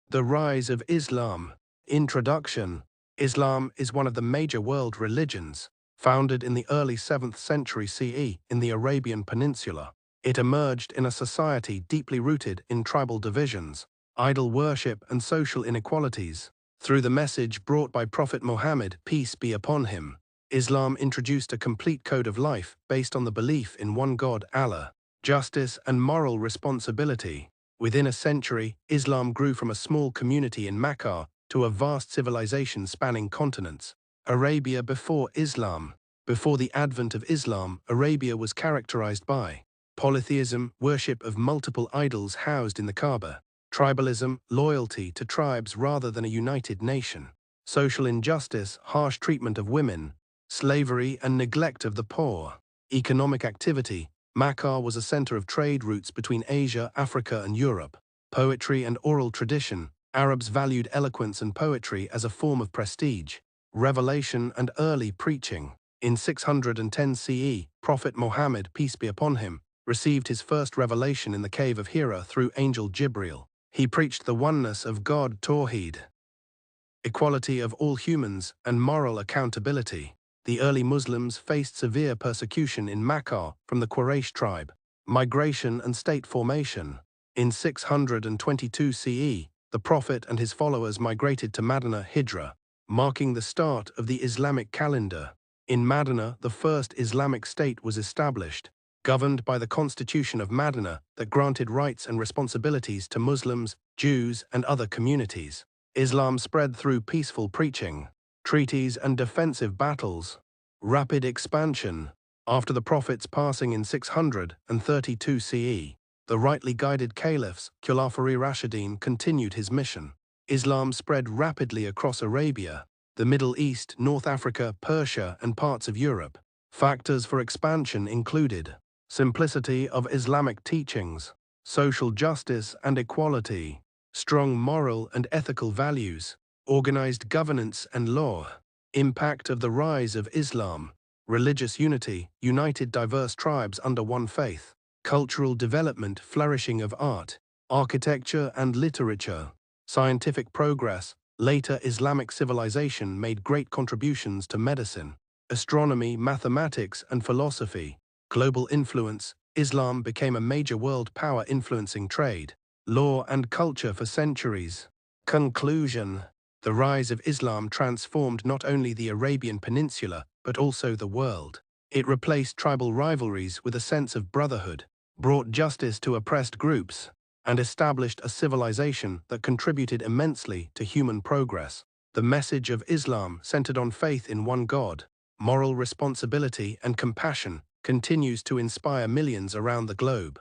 The rise of Islam. Introduction. Islam is one of the major world religions, founded in the early 7th century CE in the Arabian Peninsula. It emerged in a society deeply rooted in tribal divisions, idol worship, and social inequalities. Through the message brought by Prophet Muhammad, peace be upon him, Islam introduced a complete code of life based on the belief in one God, Allah, justice, and moral responsibility. Within a century, Islam grew from a small community in Makkah to a vast civilization spanning continents. Arabia before Islam. Before the advent of Islam, Arabia was characterized by polytheism, worship of multiple idols housed in the Kaaba, tribalism, loyalty to tribes rather than a united nation, social injustice, harsh treatment of women, slavery and neglect of the poor, economic activity. Makkah was a center of trade routes between Asia, Africa, and Europe. Poetry and oral tradition. Arabs valued eloquence and poetry as a form of prestige. Revelation and early preaching. In 610 CE, Prophet Muhammad, peace be upon him, received his first revelation in the cave of Hira through angel Jibril. He preached the oneness of God, Tawheed, equality of all humans, and moral accountability. The early Muslims faced severe persecution in Makkah from the Quraysh tribe. Migration and state formation. In 622 CE, the Prophet and his followers migrated to Madinah Hijra, marking the start of the Islamic calendar. In Madinah, the first Islamic state was established, governed by the Constitution of Madinah that granted rights and responsibilities to Muslims, Jews, and other communities. Islam spread through peaceful preaching, treaties, and defensive battles. Rapid expansion. After the Prophet's passing in 632 CE, the rightly guided caliphs, Khulafai Rashidin, continued his mission. Islam spread rapidly across Arabia, the Middle East, North Africa, Persia, and parts of Europe. Factors for expansion included simplicity of Islamic teachings, social justice and equality, strong moral and ethical values, organized governance and law, impact of the rise of Islam, religious unity, united diverse tribes under one faith, cultural development, flourishing of art, architecture and literature, scientific progress. Later Islamic civilization made great contributions to medicine, astronomy, mathematics, and philosophy. Global influence. Islam became a major world power influencing trade, law, and culture for centuries. Conclusion. The rise of Islam transformed not only the Arabian Peninsula, but also the world. It replaced tribal rivalries with a sense of brotherhood, brought justice to oppressed groups, and established a civilization that contributed immensely to human progress. The message of Islam, centered on faith in one God, moral responsibility, and compassion, continues to inspire millions around the globe.